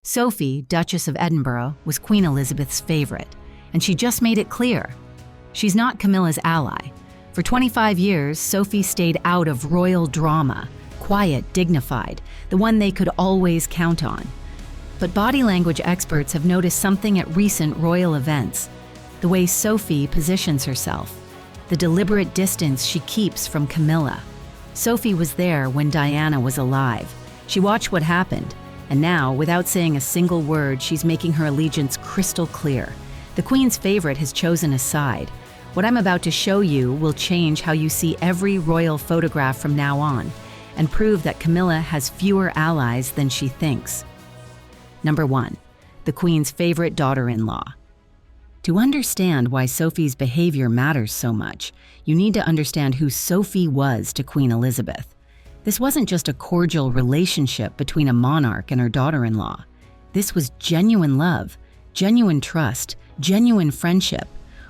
Sophie, Duchess of Edinburgh, was Queen Elizabeth's favorite, and she just made it clear. She's not Camilla's ally. For 25 years, Sophie stayed out of royal drama, quiet, dignified, the one they could always count on. But body language experts have noticed something at recent royal events: the way Sophie positions herself, the deliberate distance she keeps from Camilla. Sophie was there when Diana was alive. She watched what happened, and now, without saying a single word, she's making her allegiance crystal clear. The Queen's favorite has chosen a side. What I'm about to show you will change how you see every royal photograph from now on, and prove that Camilla has fewer allies than she thinks. Number 1. The Queen's favorite daughter-in-law. To understand why Sophie's behavior matters so much, you need to understand who Sophie was to Queen Elizabeth. This wasn't just a cordial relationship between a monarch and her daughter-in-law. This was genuine love, genuine trust, genuine friendship.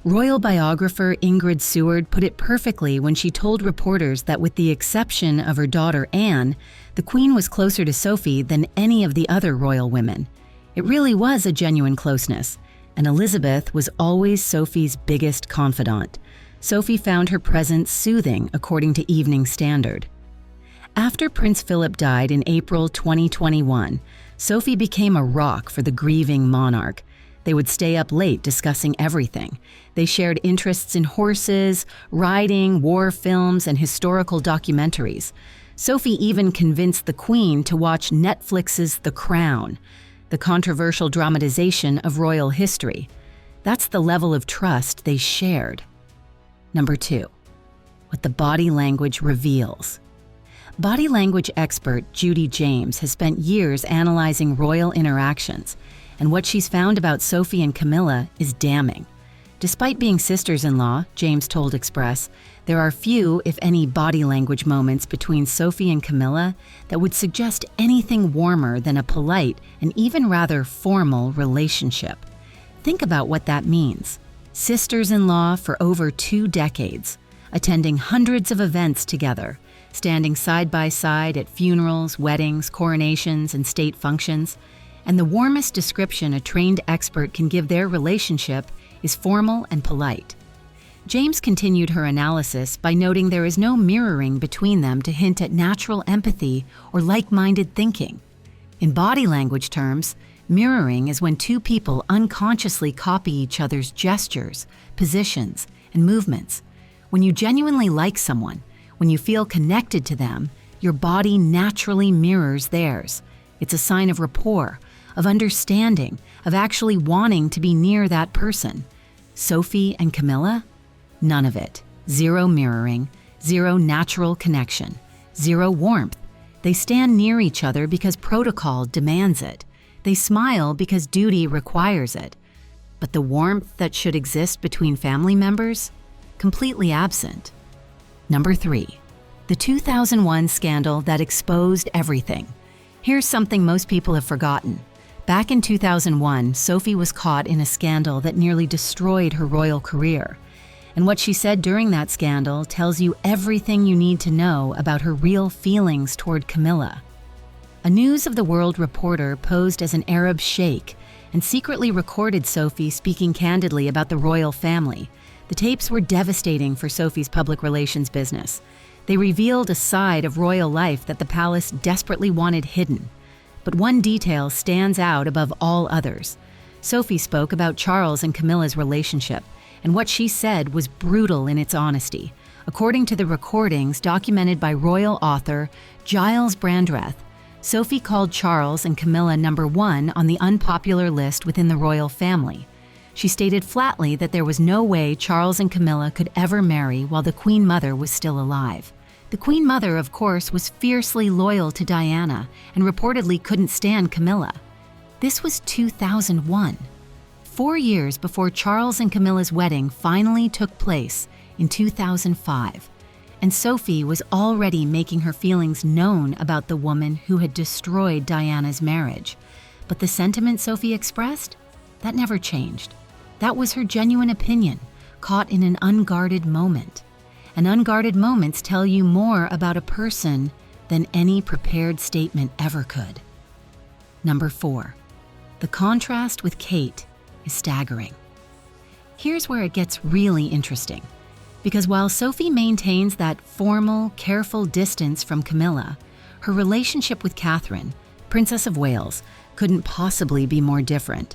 Royal biographer Ingrid Seward put it perfectly when she told reporters that with the exception of her daughter Anne, the Queen was closer to Sophie than any of the other royal women. It really was a genuine closeness, and Elizabeth was always Sophie's biggest confidant. Sophie found her presence soothing, according to Evening Standard. After Prince Philip died in April 2021, Sophie became a rock for the grieving monarch. They would stay up late discussing everything. They shared interests in horses, riding, war films, and historical documentaries. Sophie even convinced the Queen to watch Netflix's The Crown, the controversial dramatization of royal history. That's the level of trust they shared. Number 2. What the body language reveals. Body language expert Judy James has spent years analyzing royal interactions, and what she's found about Sophie and Camilla is damning. Despite being sisters-in-law, James told Express, there are few, if any, body language moments between Sophie and Camilla that would suggest anything warmer than a polite and even rather formal relationship. Think about what that means. Sisters-in-law for over 2 decades, attending hundreds of events together, standing side by side at funerals, weddings, coronations, and state functions. And the warmest description a trained expert can give their relationship is formal and polite. James continued her analysis by noting there is no mirroring between them to hint at natural empathy or like-minded thinking. In body language terms, mirroring is when two people unconsciously copy each other's gestures, positions, and movements. When you genuinely like someone, when you feel connected to them, your body naturally mirrors theirs. It's a sign of rapport, of understanding, of actually wanting to be near that person. Sophie and Camilla? None of it. Zero mirroring, zero natural connection, zero warmth. They stand near each other because protocol demands it. They smile because duty requires it. But the warmth that should exist between family members? Completely absent. Number 3. The 2001 scandal that exposed everything. Here's something most people have forgotten. Back in 2001, Sophie was caught in a scandal that nearly destroyed her royal career. And what she said during that scandal tells you everything you need to know about her real feelings toward Camilla. A News of the World reporter posed as an Arab sheikh and secretly recorded Sophie speaking candidly about the royal family. The tapes were devastating for Sophie's public relations business. They revealed a side of royal life that the palace desperately wanted hidden. But one detail stands out above all others. Sophie spoke about Charles and Camilla's relationship, and what she said was brutal in its honesty. According to the recordings documented by royal author Giles Brandreth, Sophie called Charles and Camilla number 1 on the unpopular list within the royal family. She stated flatly that there was no way Charles and Camilla could ever marry while the Queen Mother was still alive. The Queen Mother, of course, was fiercely loyal to Diana and reportedly couldn't stand Camilla. This was 2001, 4 years before Charles and Camilla's wedding finally took place in 2005. And Sophie was already making her feelings known about the woman who had destroyed Diana's marriage. But the sentiment Sophie expressed? That never changed. That was her genuine opinion, caught in an unguarded moment. And unguarded moments tell you more about a person than any prepared statement ever could. Number 4. the contrast with Kate is staggering. Here's where it gets really interesting. Because while Sophie maintains that formal, careful distance from Camilla, her relationship with Catherine, Princess of Wales, couldn't possibly be more different.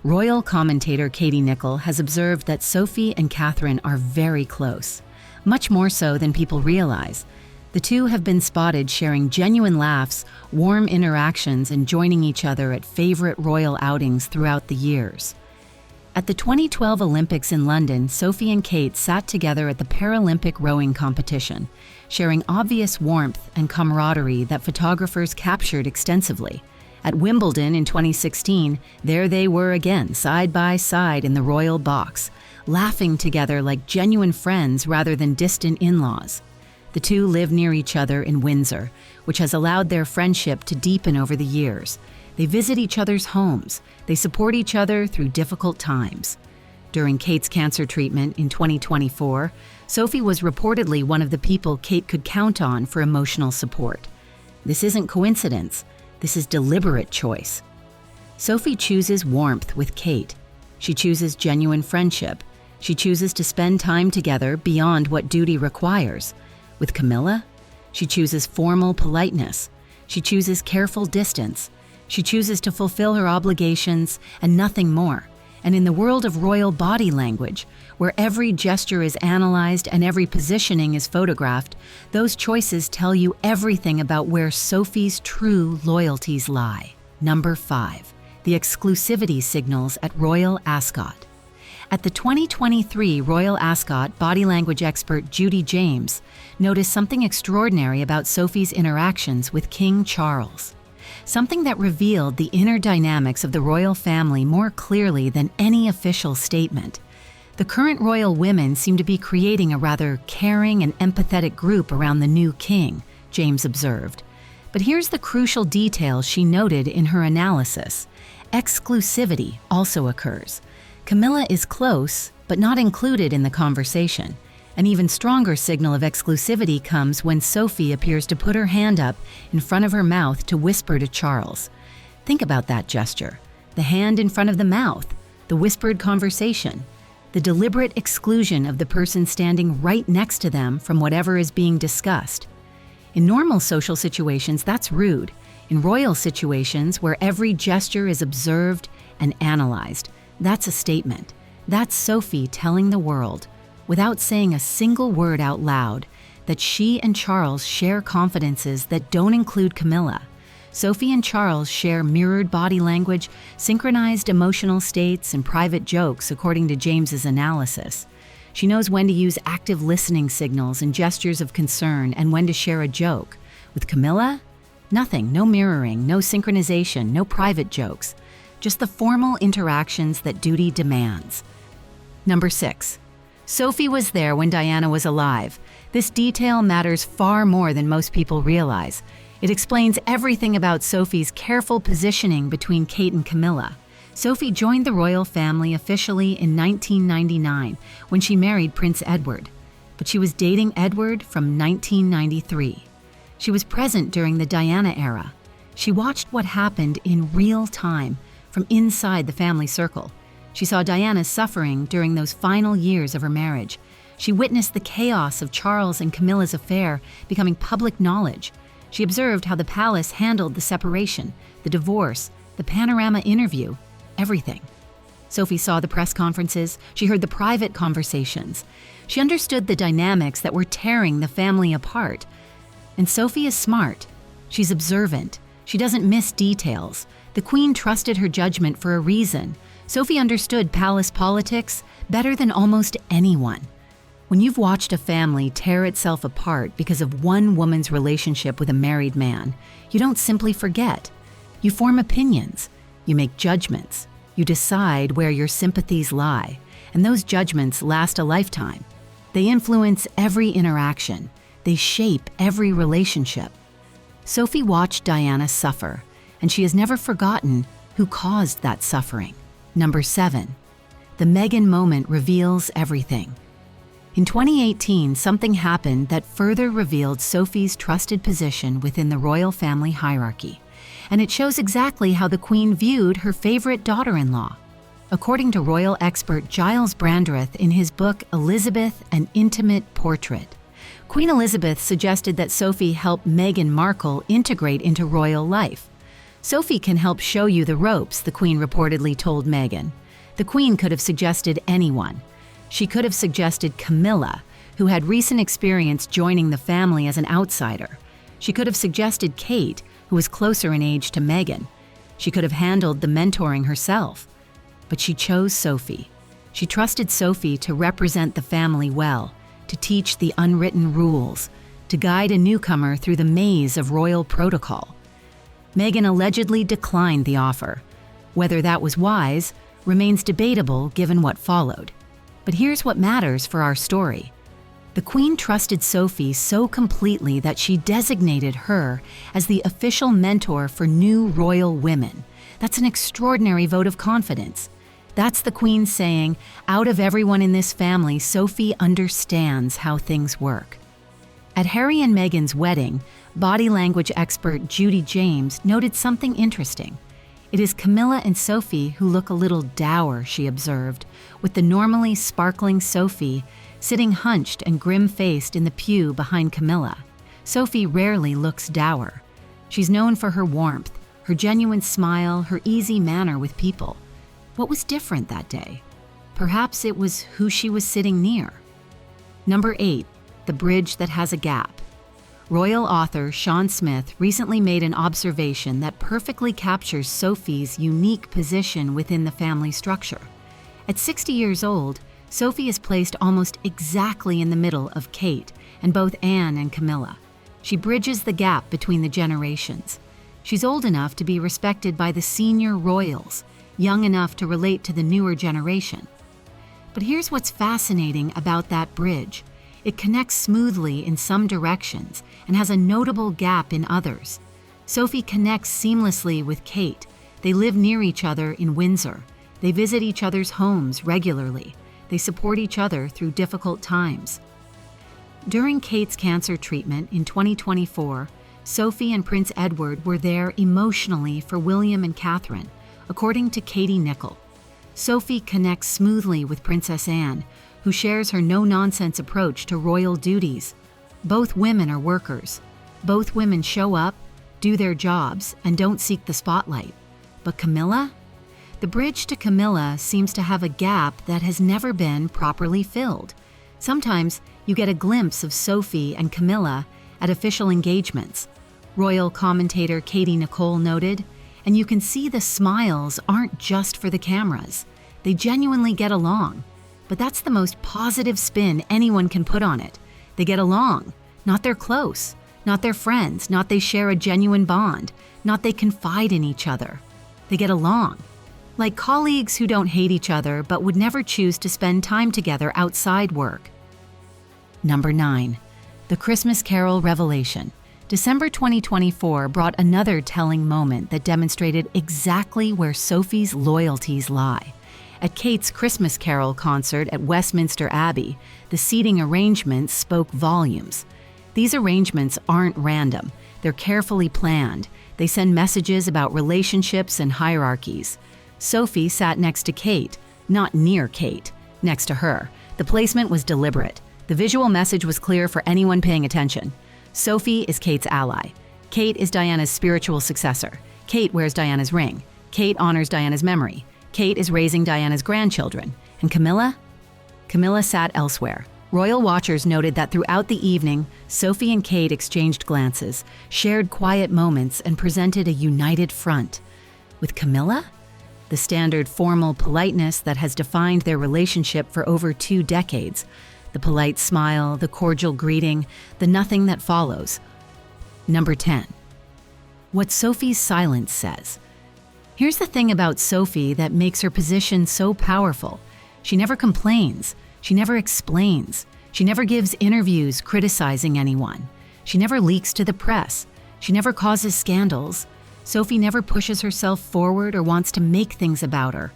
Royal commentator Katie Nicholl has observed that Sophie and Catherine are very close, much more so than people realize. The two have been spotted sharing genuine laughs, warm interactions, and joining each other at favorite royal outings throughout the years. At the 2012 Olympics in London, Sophie and Kate sat together at the Paralympic rowing competition, sharing obvious warmth and camaraderie that photographers captured extensively. At Wimbledon in 2016, there they were again, side by side in the royal box, laughing together like genuine friends rather than distant in-laws. The two live near each other in Windsor, which has allowed their friendship to deepen over the years. They visit each other's homes. They support each other through difficult times. During Kate's cancer treatment in 2024, Sophie was reportedly one of the people Kate could count on for emotional support. This isn't coincidence. This is deliberate choice. Sophie chooses warmth with Kate. She chooses genuine friendship. She chooses to spend time together beyond what duty requires. With Camilla, she chooses formal politeness. She chooses careful distance. She chooses to fulfill her obligations and nothing more. And in the world of royal body language, where every gesture is analyzed and every positioning is photographed, those choices tell you everything about where Sophie's true loyalties lie. Number 5, the exclusivity signals at Royal Ascot. At the 2023 Royal Ascot, body language expert Judy James noticed something extraordinary about Sophie's interactions with King Charles. Something that revealed the inner dynamics of the royal family more clearly than any official statement. The current royal women seem to be creating a rather caring and empathetic group around the new king, James observed. But here's the crucial detail she noted in her analysis. Exclusivity also occurs. Camilla is close, but not included in the conversation. An even stronger signal of exclusivity comes when Sophie appears to put her hand up in front of her mouth to whisper to Charles. Think about that gesture. The hand in front of the mouth, the whispered conversation, the deliberate exclusion of the person standing right next to them from whatever is being discussed. In normal social situations, that's rude. In royal situations, where every gesture is observed and analyzed, that's a statement. That's Sophie telling the world, without saying a single word out loud, that she and Charles share confidences that don't include Camilla. Sophie and Charles share mirrored body language, synchronized emotional states, and private jokes, according to James's analysis. She knows when to use active listening signals and gestures of concern and when to share a joke. With Camilla, nothing, no mirroring, no synchronization, no private jokes, just the formal interactions that duty demands. Number 6. Sophie was there when Diana was alive. This detail matters far more than most people realize. It explains everything about Sophie's careful positioning between Kate and Camilla. Sophie joined the royal family officially in 1999 when she married Prince Edward, but she was dating Edward from 1993. She was present during the Diana era. She watched what happened in real time from inside the family circle. She saw Diana's suffering during those final years of her marriage. She witnessed the chaos of Charles and Camilla's affair becoming public knowledge. She observed how the palace handled the separation, the divorce, the panorama interview, everything. Sophie saw the press conferences. She heard the private conversations. She understood the dynamics that were tearing the family apart. And Sophie is smart. She's observant. She doesn't miss details. The Queen trusted her judgment for a reason. Sophie understood palace politics better than almost anyone. When you've watched a family tear itself apart because of one woman's relationship with a married man, you don't simply forget. You form opinions. You make judgments. You decide where your sympathies lie, and those judgments last a lifetime. They influence every interaction. They shape every relationship. Sophie watched Diana suffer, and she has never forgotten who caused that suffering. Number 7. The Meghan moment reveals everything. In 2018, something happened that further revealed Sophie's trusted position within the royal family hierarchy. and it shows exactly how the Queen viewed her favorite daughter-in-law. According to royal expert Giles Brandreth in his book Elizabeth: An Intimate Portrait, Queen Elizabeth suggested that Sophie help Meghan Markle integrate into royal life. "Sophie can help show you the ropes," the Queen reportedly told Meghan. The Queen could have suggested anyone. She could have suggested Camilla, who had recent experience joining the family as an outsider. She could have suggested Kate, who was closer in age to Meghan. She could have handled the mentoring herself. But she chose Sophie. She trusted Sophie to represent the family well, to teach the unwritten rules, to guide a newcomer through the maze of royal protocol. Meghan allegedly declined the offer. Whether that was wise remains debatable given what followed. But here's what matters for our story. The Queen trusted Sophie so completely that she designated her as the official mentor for new royal women. That's an extraordinary vote of confidence. That's the Queen saying, out of everyone in this family, Sophie understands how things work. At Harry and Meghan's wedding, body language expert Judy James noted something interesting. "It is Camilla and Sophie who look a little dour," she observed, with the normally sparkling Sophie sitting hunched and grim-faced in the pew behind Camilla. Sophie rarely looks dour. She's known for her warmth, her genuine smile, her easy manner with people. What was different that day? Perhaps it was who she was sitting near. Number 8, the bridge that has a gap. Royal author Sean Smith recently made an observation that perfectly captures Sophie's unique position within the family structure. At 60 years old, Sophie is placed almost exactly in the middle of Kate and both Anne and Camilla. She bridges the gap between the generations. She's old enough to be respected by the senior royals, young enough to relate to the newer generation. But here's what's fascinating about that bridge. It connects smoothly in some directions and has a notable gap in others. Sophie connects seamlessly with Kate. They live near each other in Windsor. They visit each other's homes regularly. They support each other through difficult times. During Kate's cancer treatment in 2024, Sophie and Prince Edward were there emotionally for William and Catherine, according to Katie Nichol. Sophie connects smoothly with Princess Anne, who shares her no-nonsense approach to royal duties. Both women are workers. Both women show up, do their jobs, and don't seek the spotlight. But Camilla? The bridge to Camilla seems to have a gap that has never been properly filled. Sometimes you get a glimpse of Sophie and Camilla at official engagements. Royal commentator Katie Nichol noted, and you can see the smiles aren't just for the cameras. They genuinely get along. But that's the most positive spin anyone can put on it. They get along, not they're close, not they're friends, not they share a genuine bond, not they confide in each other. They get along. Like colleagues who don't hate each other but would never choose to spend time together outside work. Number 9, the Christmas Carol revelation. December 2024 brought another telling moment that demonstrated exactly where Sophie's loyalties lie. At Kate's Christmas Carol concert at Westminster Abbey, the seating arrangements spoke volumes. These arrangements aren't random. They're carefully planned. They send messages about relationships and hierarchies. Sophie sat next to Kate, not near Kate, next to her. The placement was deliberate. The visual message was clear for anyone paying attention. Sophie is Kate's ally. Kate is Diana's spiritual successor. Kate wears Diana's ring. Kate honors Diana's memory. Kate is raising Diana's grandchildren. And Camilla? Camilla sat elsewhere. Royal watchers noted that throughout the evening, Sophie and Kate exchanged glances, shared quiet moments, and presented a united front. With Camilla? The standard formal politeness that has defined their relationship for over 2 decades. The polite smile, the cordial greeting, the nothing that follows. Number 10. What Sophie's silence says. Here's the thing about Sophie that makes her position so powerful. She never complains. She never explains. She never gives interviews criticizing anyone. She never leaks to the press. She never causes scandals. Sophie never pushes herself forward or wants to make things about her.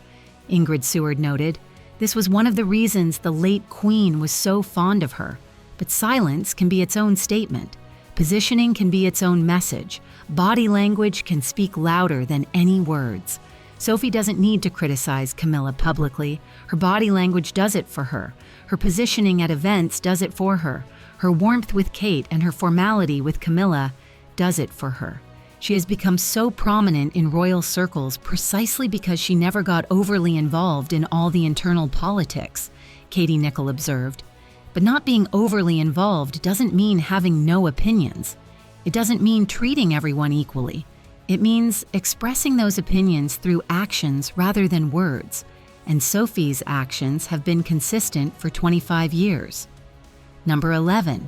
Ingrid Seward noted, this was one of the reasons the late Queen was so fond of her. But silence can be its own statement. Positioning can be its own message. Body language can speak louder than any words. Sophie doesn't need to criticize Camilla publicly. Her body language does it for her. Her positioning at events does it for her. Her warmth with Kate and her formality with Camilla does it for her. She has become so prominent in royal circles precisely because she never got overly involved in all the internal politics, Katie Nicholl observed. But not being overly involved doesn't mean having no opinions. It doesn't mean treating everyone equally. It means expressing those opinions through actions rather than words. And Sophie's actions have been consistent for 25 years. Number 11,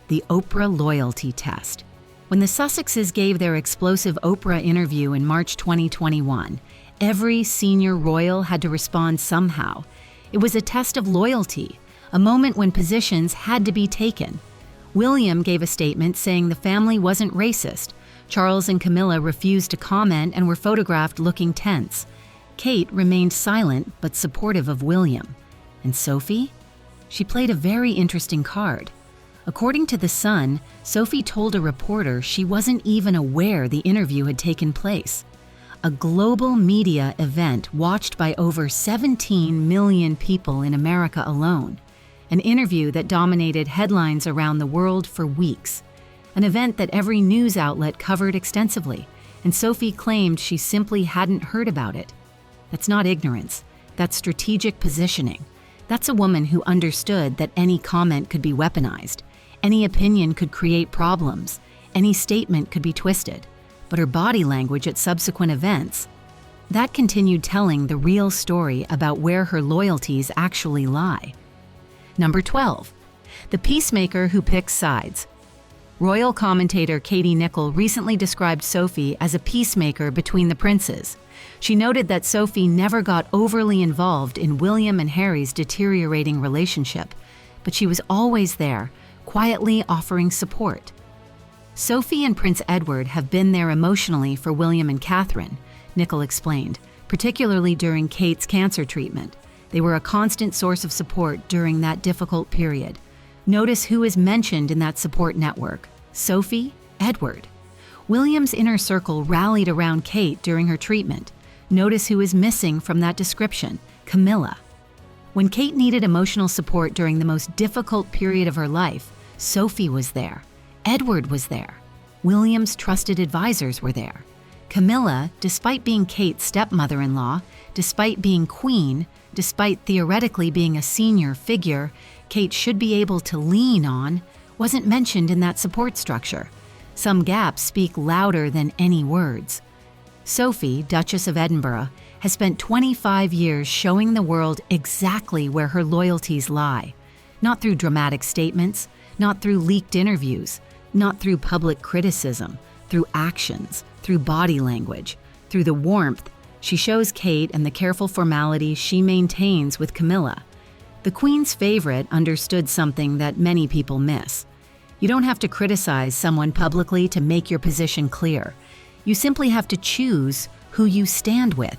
the Oprah loyalty test. When the Sussexes gave their explosive Oprah interview in March 2021, every senior royal had to respond somehow. It was a test of loyalty, a moment when positions had to be taken. William gave a statement saying the family wasn't racist. Charles and Camilla refused to comment and were photographed looking tense. Kate remained silent but supportive of William. And Sophie? She played a very interesting card. According to The Sun, Sophie told a reporter she wasn't even aware the interview had taken place. A global media event watched by over 17 million people in America alone. An interview that dominated headlines around the world for weeks. An event that every news outlet covered extensively, and Sophie claimed she simply hadn't heard about it. That's not ignorance. That's strategic positioning. That's a woman who understood that any comment could be weaponized. Any opinion could create problems. Any statement could be twisted. But her body language at subsequent events, that continued telling the real story about where her loyalties actually lie. Number 12, the peacemaker who picks sides. Royal commentator Katie Nicholl recently described Sophie as a peacemaker between the princes. She noted that Sophie never got overly involved in William and Harry's deteriorating relationship, but she was always there, quietly offering support. Sophie and Prince Edward have been there emotionally for William and Catherine, Nicholl explained, particularly during Kate's cancer treatment. They were a constant source of support during that difficult period. Notice who is mentioned in that support network: Sophie, Edward. William's inner circle rallied around Kate during her treatment. Notice who is missing from that description: Camilla. When Kate needed emotional support during the most difficult period of her life, Sophie was there. Edward was there. William's trusted advisors were there. Camilla, despite being Kate's stepmother-in-law, despite being queen, despite theoretically being a senior figure Kate should be able to lean on, wasn't mentioned in that support structure. Some gaps speak louder than any words. Sophie, Duchess of Edinburgh, has spent 25 years showing the world exactly where her loyalties lie. Not through dramatic statements, not through leaked interviews, not through public criticism, through actions, through body language, through the warmth she shows Kate and the careful formality she maintains with Camilla. The Queen's favorite understood something that many people miss. You don't have to criticize someone publicly to make your position clear. You simply have to choose who you stand with.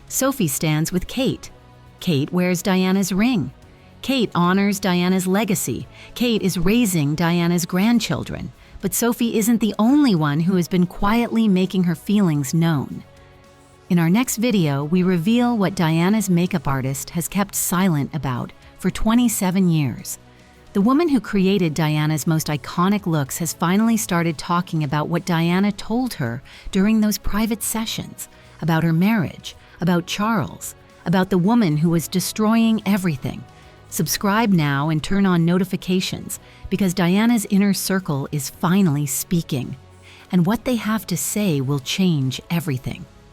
Sophie stands with Kate. Kate wears Diana's ring. Kate honors Diana's legacy. Kate is raising Diana's grandchildren. But Sophie isn't the only one who has been quietly making her feelings known. In our next video, we reveal what Diana's makeup artist has kept silent about for 27 years. The woman who created Diana's most iconic looks has finally started talking about what Diana told her during those private sessions, about her marriage, about Charles, about the woman who was destroying everything. Subscribe now and turn on notifications because Diana's inner circle is finally speaking. And what they have to say will change everything.